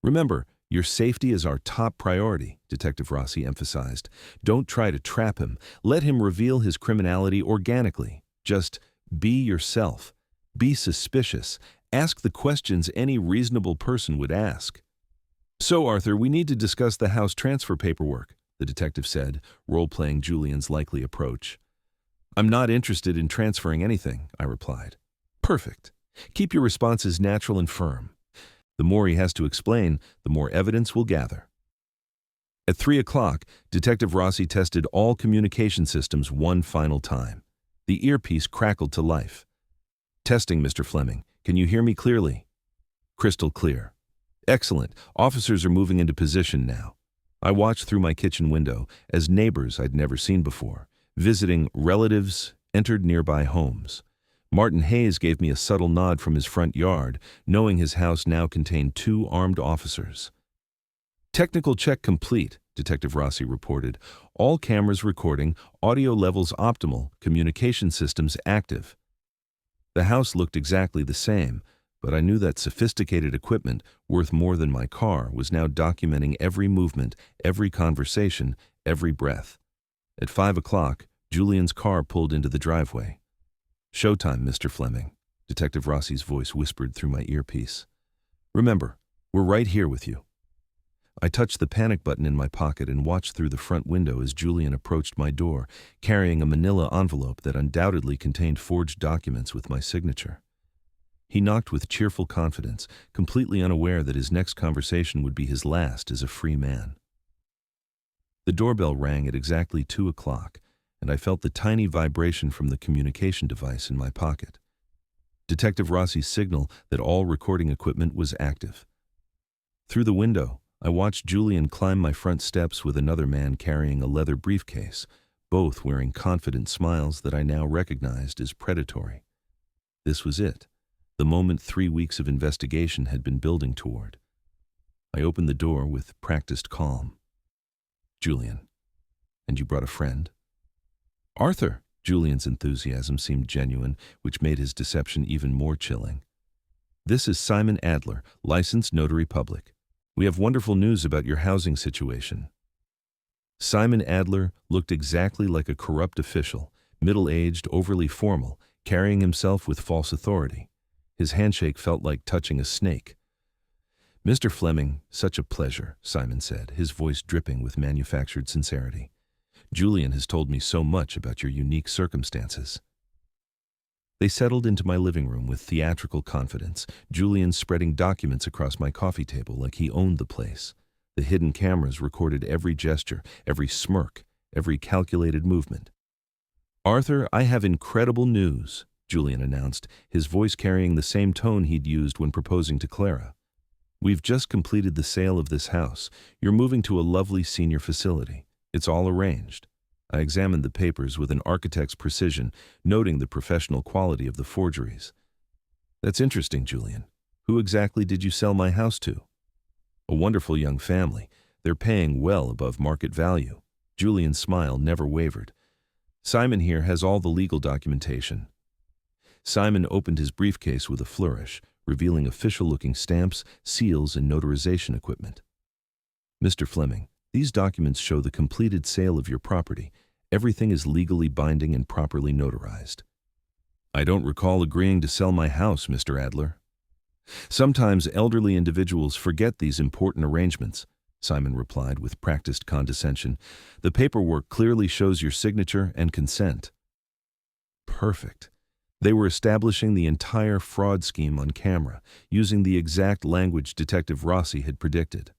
"Remember, your safety is our top priority," Detective Rossi emphasized. "Don't try to trap him. Let him reveal his criminality organically. Just be yourself. Be suspicious. Ask the questions any reasonable person would ask." "So, Arthur, we need to discuss the house transfer paperwork," the detective said, role-playing Julian's likely approach. "I'm not interested in transferring anything," I replied. "Perfect. Keep your responses natural and firm. The more he has to explain, the more evidence we'll gather." At 3 o'clock, Detective Rossi tested all communication systems one final time. The earpiece crackled to life. "Testing, Mr. Fleming. Can you hear me clearly?" "Crystal clear." "Excellent. Officers are moving into position now." I watched through my kitchen window as neighbors I'd never seen before, visiting relatives, entered nearby homes. Martin Hayes gave me a subtle nod from his front yard, knowing his house now contained 2 armed officers. "Technical check complete," Detective Rossi reported. "All cameras recording, audio levels optimal, communication systems active." The house looked exactly the same, but I knew that sophisticated equipment, worth more than my car, was now documenting every movement, every conversation, every breath. At 5 o'clock, Julian's car pulled into the driveway. "Showtime, Mr. Fleming," Detective Rossi's voice whispered through my earpiece. "Remember, we're right here with you." I touched the panic button in my pocket and watched through the front window as Julian approached my door, carrying a manila envelope that undoubtedly contained forged documents with my signature. He knocked with cheerful confidence, completely unaware that his next conversation would be his last as a free man. The doorbell rang at exactly 2 o'clock, and I felt the tiny vibration from the communication device in my pocket. Detective Rossi's signal that all recording equipment was active. Through the window, I watched Julian climb my front steps with another man carrying a leather briefcase, both wearing confident smiles that I now recognized as predatory. This was it, the moment 3 weeks of investigation had been building toward. I opened the door with practiced calm. "Julian, and you brought a friend?" "Arthur." Julian's enthusiasm seemed genuine, which made his deception even more chilling. "This is Simon Adler, licensed notary public. We have wonderful news about your housing situation." Simon Adler looked exactly like a corrupt official, middle-aged, overly formal, carrying himself with false authority. His handshake felt like touching a snake. "Mr. Fleming, such a pleasure," Simon said, his voice dripping with manufactured sincerity. "Julian has told me so much about your unique circumstances." They settled into my living room with theatrical confidence, Julian spreading documents across my coffee table like he owned the place. The hidden cameras recorded every gesture, every smirk, every calculated movement. "Arthur, I have incredible news," Julian announced, his voice carrying the same tone he'd used when proposing to Clara. "We've just completed the sale of this house. You're moving to a lovely senior facility. It's all arranged." I examined the papers with an architect's precision, noting the professional quality of the forgeries. "That's interesting, Julian. Who exactly did you sell my house to?" "A wonderful young family. They're paying well above market value." Julian's smile never wavered. "Simon here has all the legal documentation." Simon opened his briefcase with a flourish, revealing official-looking stamps, seals, and notarization equipment. "Mr. Fleming, these documents show the completed sale of your property. Everything is legally binding and properly notarized." "I don't recall agreeing to sell my house, Mr. Adler." "Sometimes elderly individuals forget these important arrangements," Simon replied with practiced condescension. "The paperwork clearly shows your signature and consent." Perfect. They were establishing the entire fraud scheme on camera, using the exact language Detective Rossi had predicted.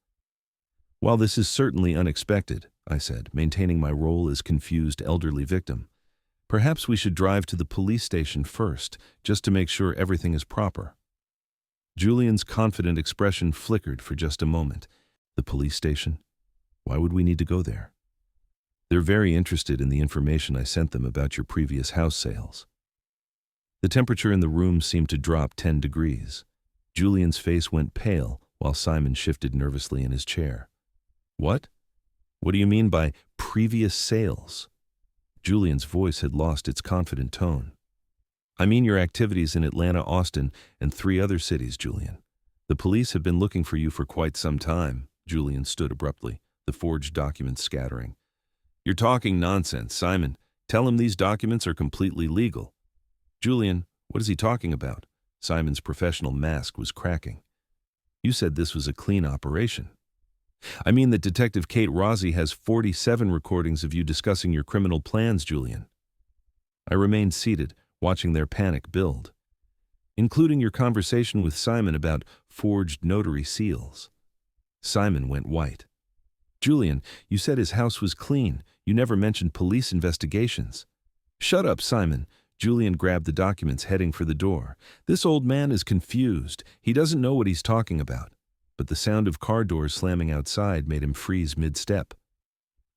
"While this is certainly unexpected," I said, maintaining my role as confused elderly victim, "perhaps we should drive to the police station first, just to make sure everything is proper." Julian's confident expression flickered for just a moment. "The police station? Why would we need to go there?" "They're very interested in the information I sent them about your previous house sales." The temperature in the room seemed to drop 10 degrees. Julian's face went pale while Simon shifted nervously in his chair. What? What do you mean by previous sales? Julian's voice had lost its confident tone. I mean your activities in Atlanta, Austin, and 3 other cities, Julian. The police have been looking for you for quite some time. Julian stood abruptly, the forged documents scattering. You're talking nonsense, Simon. Tell him these documents are completely legal. Julian, what is he talking about? Simon's professional mask was cracking. You said this was a clean operation. I mean that Detective Kate Rossi has 47 recordings of you discussing your criminal plans, Julian. I remained seated, watching their panic build, including your conversation with Simon about forged notary seals. Simon went white. Julian, you said his house was clean. You never mentioned police investigations. Shut up, Simon. Julian grabbed the documents, heading for the door. This old man is confused. He doesn't know what he's talking about. But the sound of car doors slamming outside made him freeze mid-step.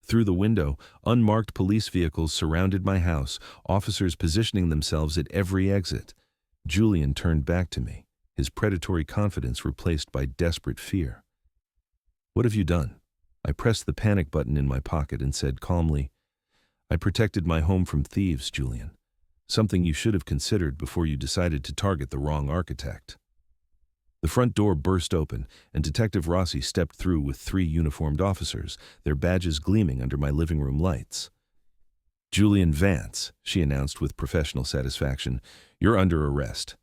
Through the window, unmarked police vehicles surrounded my house, officers positioning themselves at every exit. Julian turned back to me, his predatory confidence replaced by desperate fear. What have you done? I pressed the panic button in my pocket and said calmly, I protected my home from thieves, Julian. Something you should have considered before you decided to target the wrong architect. The front door burst open, and Detective Rossi stepped through with 3 uniformed officers, their badges gleaming under my living room lights. Julian Vance, she announced with professional satisfaction, you're under arrest.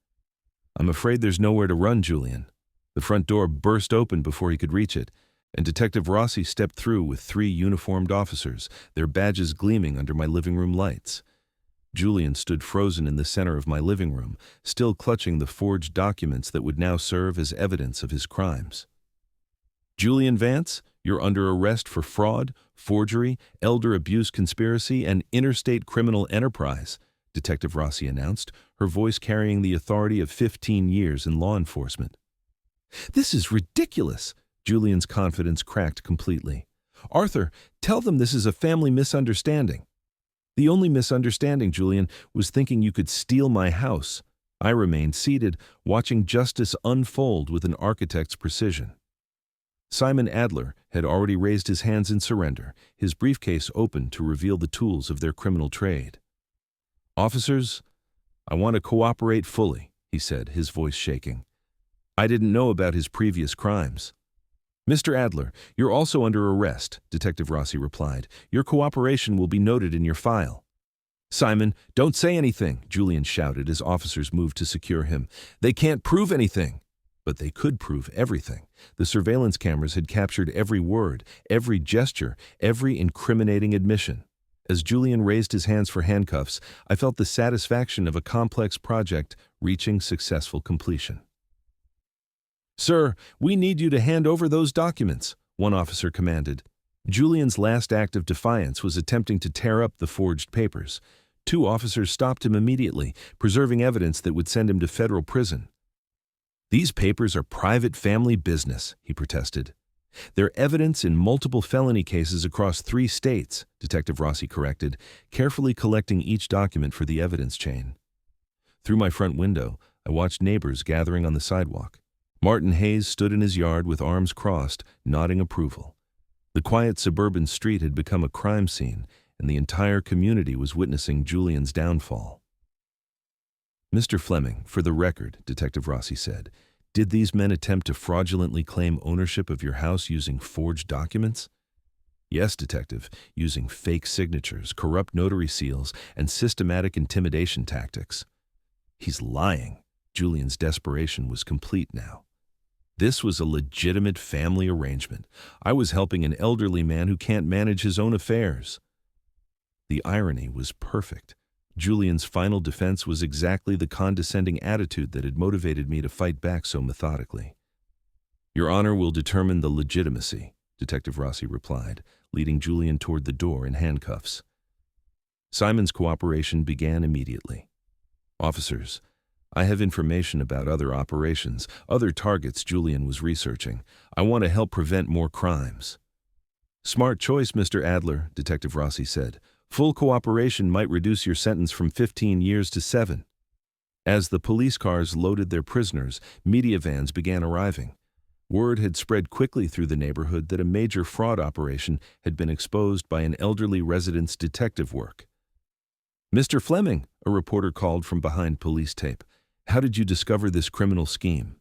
I'm afraid there's nowhere to run, Julian. The front door burst open before he could reach it, and Detective Rossi stepped through with 3 uniformed officers, their badges gleaming under my living room lights. Julian stood frozen in the center of my living room, still clutching the forged documents that would now serve as evidence of his crimes. Julian Vance, you're under arrest for fraud, forgery, elder abuse conspiracy, and interstate criminal enterprise, Detective Rossi announced, her voice carrying the authority of 15 years in law enforcement. This is ridiculous! Julian's confidence cracked completely. Arthur, tell them this is a family misunderstanding. The only misunderstanding, Julian, was thinking you could steal my house. I remained seated, watching justice unfold with an architect's precision. Simon Adler had already raised his hands in surrender, his briefcase open to reveal the tools of their criminal trade. Officers, I want to cooperate fully, he said, his voice shaking. I didn't know about his previous crimes. Mr. Adler, you're also under arrest, Detective Rossi replied. Your cooperation will be noted in your file. Simon, don't say anything, Julian shouted as officers moved to secure him. They can't prove anything. But they could prove everything. The surveillance cameras had captured every word, every gesture, every incriminating admission. As Julian raised his hands for handcuffs, I felt the satisfaction of a complex project reaching successful completion. Sir, we need you to hand over those documents, one officer commanded. Julian's last act of defiance was attempting to tear up the forged papers. 2 officers stopped him immediately, preserving evidence that would send him to federal prison. These papers are private family business, he protested. They're evidence in multiple felony cases across 3 states, Detective Rossi corrected, carefully collecting each document for the evidence chain. Through my front window, I watched neighbors gathering on the sidewalk. Martin Hayes stood in his yard with arms crossed, nodding approval. The quiet suburban street had become a crime scene, and the entire community was witnessing Julian's downfall. Mr. Fleming, for the record, Detective Rossi said, did these men attempt to fraudulently claim ownership of your house using forged documents? Yes, Detective, using fake signatures, corrupt notary seals, and systematic intimidation tactics. He's lying. Julian's desperation was complete now. This was a legitimate family arrangement. I was helping an elderly man who can't manage his own affairs. The irony was perfect. Julian's final defense was exactly the condescending attitude that had motivated me to fight back so methodically. Your Honor will determine the legitimacy, Detective Rossi replied, leading Julian toward the door in handcuffs. Simon's cooperation began immediately. Officers, I have information about other operations, other targets Julian was researching. I want to help prevent more crimes. Smart choice, Mr. Adler, Detective Rossi said. Full cooperation might reduce your sentence from 15 years to 7. As the police cars loaded their prisoners, media vans began arriving. Word had spread quickly through the neighborhood that a major fraud operation had been exposed by an elderly resident's detective work. "Mr. Fleming," a reporter called from behind police tape, "how did you discover this criminal scheme?"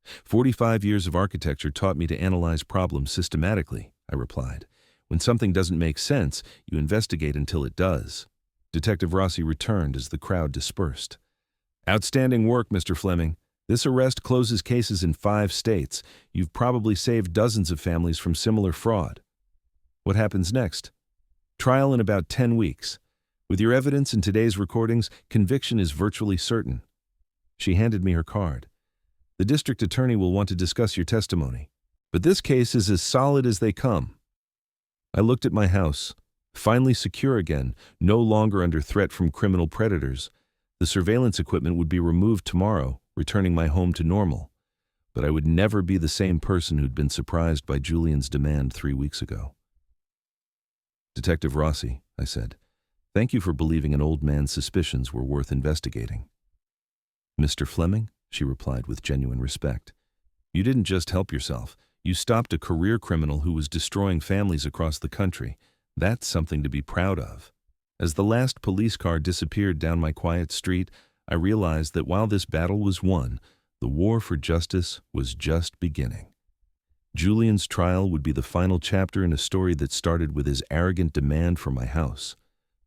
45 years of architecture taught me to analyze problems systematically," I replied. "When something doesn't make sense, you investigate until it does." Detective Rossi returned as the crowd dispersed. "Outstanding work, Mr. Fleming. This arrest closes cases in 5 states. You've probably saved dozens of families from similar fraud." "What happens next?" "Trial in about 10 weeks. With your evidence and today's recordings, conviction is virtually certain." She handed me her card. "The district attorney will want to discuss your testimony. But this case is as solid as they come." I looked at my house, finally secure again, no longer under threat from criminal predators. The surveillance equipment would be removed tomorrow, returning my home to normal. But I would never be the same person who'd been surprised by Julian's demand 3 weeks ago. "Detective Rossi," I said, "thank you for believing an old man's suspicions were worth investigating." "Mr. Fleming," she replied with genuine respect, "you didn't just help yourself. You stopped a career criminal who was destroying families across the country. That's something to be proud of." As the last police car disappeared down my quiet street, I realized that while this battle was won, the war for justice was just beginning. Julian's trial would be the final chapter in a story that started with his arrogant demand for my house.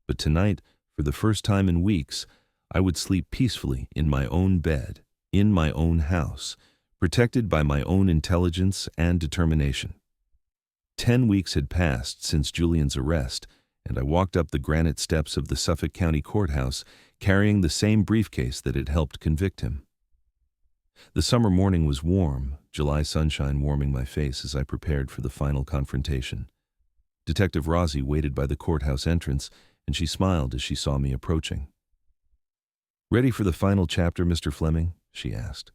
But tonight, for the first time in weeks, I would sleep peacefully in my own bed, in my own house, protected by my own intelligence and determination. 10 weeks had passed since Julian's arrest, and I walked up the granite steps of the Suffolk County Courthouse carrying the same briefcase that had helped convict him. The summer morning was warm, July sunshine warming my face as I prepared for the final confrontation. Detective Rossi waited by the courthouse entrance, and she smiled as she saw me approaching. "Ready for the final chapter, Mr. Fleming?" she asked.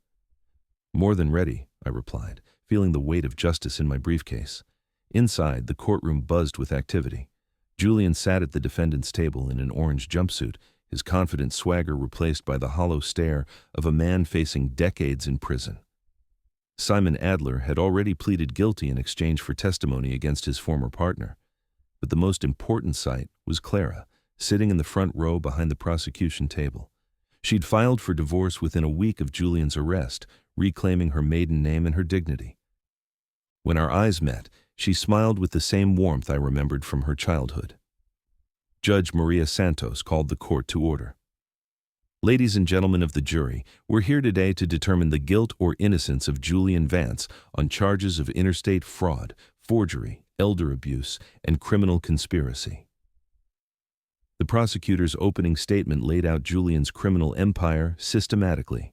"More than ready," I replied, feeling the weight of justice in my briefcase. Inside, the courtroom buzzed with activity. Julian sat at the defendant's table in an orange jumpsuit, his confident swagger replaced by the hollow stare of a man facing decades in prison. Simon Adler had already pleaded guilty in exchange for testimony against his former partner. But the most important sight was Clara, sitting in the front row behind the prosecution table. She'd filed for divorce within a week of Julian's arrest, reclaiming her maiden name and her dignity. When our eyes met, she smiled with the same warmth I remembered from her childhood. Judge Maria Santos called the court to order. "Ladies and gentlemen of the jury, we're here today to determine the guilt or innocence of Julian Vance on charges of interstate fraud, forgery, elder abuse, and criminal conspiracy." The prosecutor's opening statement laid out Julian's criminal empire systematically.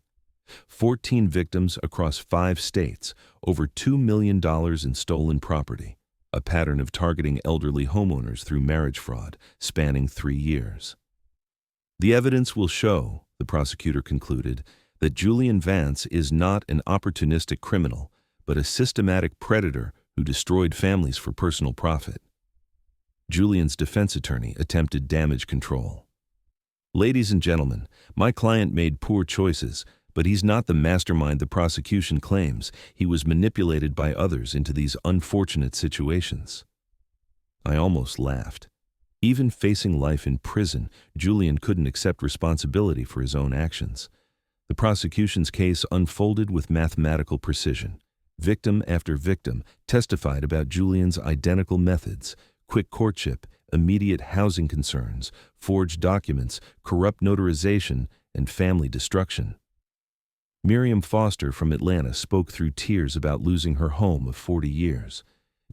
14 victims across 5 states, over $2 million in stolen property, a pattern of targeting elderly homeowners through marriage fraud spanning 3 years. "The evidence will show," the prosecutor concluded, "that Julian Vance is not an opportunistic criminal, but a systematic predator who destroyed families for personal profit." Julian's defense attorney attempted damage control. "Ladies and gentlemen, my client made poor choices, but he's not the mastermind the prosecution claims. He was manipulated by others into these unfortunate situations." I almost laughed. Even facing life in prison, Julian couldn't accept responsibility for his own actions. The prosecution's case unfolded with mathematical precision. Victim after victim testified about Julian's identical methods: quick courtship, immediate housing concerns, forged documents, corrupt notarization, and family destruction. Miriam Foster from Atlanta spoke through tears about losing her home of 40 years.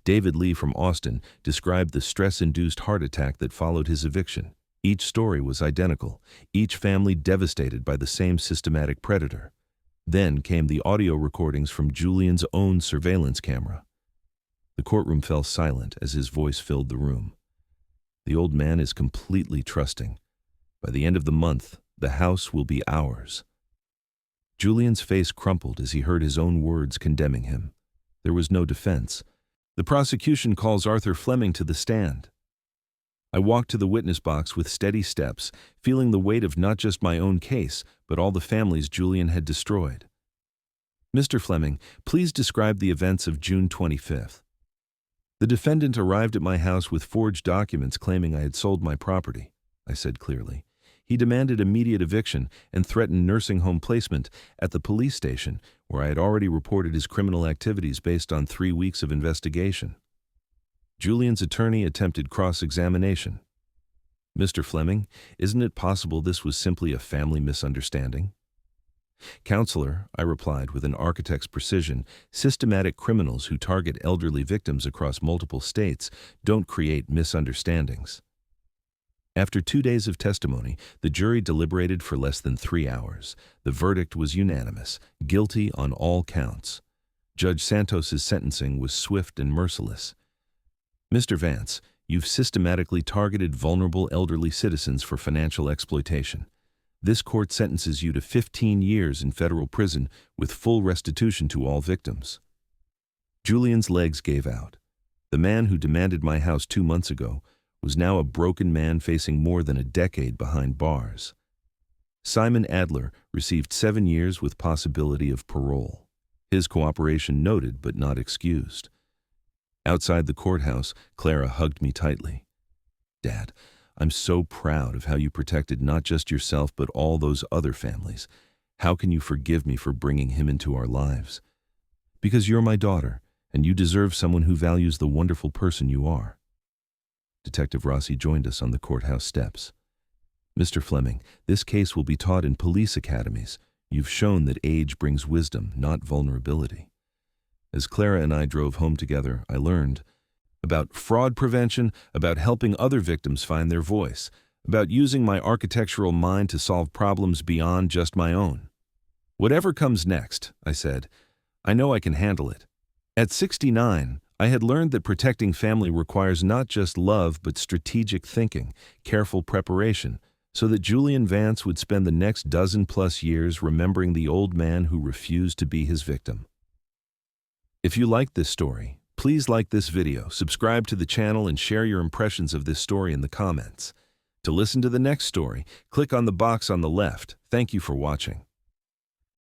David Lee from Austin described the stress-induced heart attack that followed his eviction. Each story was identical, each family devastated by the same systematic predator. Then came the audio recordings from Julian's own surveillance camera. The courtroom fell silent as his voice filled the room. "The old man is completely trusting. By the end of the month, the house will be ours." Julian's face crumpled as he heard his own words condemning him. There was no defense. "The prosecution calls Arthur Fleming to the stand." I walked to the witness box with steady steps, feeling the weight of not just my own case, but all the families Julian had destroyed. Mr. Fleming, please describe the events of June 25th. The defendant arrived at my house with forged documents claiming I had sold my property, I said clearly. He demanded immediate eviction and threatened nursing home placement at the police station, where I had already reported his criminal activities based on 3 weeks of investigation. Julian's attorney attempted cross-examination. Mr. Fleming, isn't it possible this was simply a family misunderstanding? Counselor, I replied with an architect's precision, systematic criminals who target elderly victims across multiple states don't create misunderstandings. After 2 days of testimony, the jury deliberated for less than 3 hours. The verdict was unanimous, guilty on all counts. Judge Santos's sentencing was swift and merciless. Mr. Vance, you've systematically targeted vulnerable elderly citizens for financial exploitation. This court sentences you to 15 years in federal prison with full restitution to all victims. Julian's legs gave out. The man who demanded my house 2 months ago was now a broken man facing more than a decade behind bars. Simon Adler received 7 years with possibility of parole. His cooperation noted but not excused. Outside the courthouse, Clara hugged me tightly. Dad, I'm so proud of how you protected not just yourself but all those other families. How can you forgive me for bringing him into our lives? Because you're my daughter, and you deserve someone who values the wonderful person you are. Detective Rossi joined us on the courthouse steps. Mr. Fleming, this case will be taught in police academies. You've shown that age brings wisdom, not vulnerability. As Clara and I drove home together, I learned about fraud prevention, about helping other victims find their voice, about using my architectural mind to solve problems beyond just my own. Whatever comes next, I said, I know I can handle it. At 69, I had learned that protecting family requires not just love but strategic thinking, careful preparation, so that Julian Vance would spend the next 12+ years remembering the old man who refused to be his victim. If you liked this story, please like this video, subscribe to the channel, and share your impressions of this story in the comments. To listen to the next story, click on the box on the left. Thank you for watching.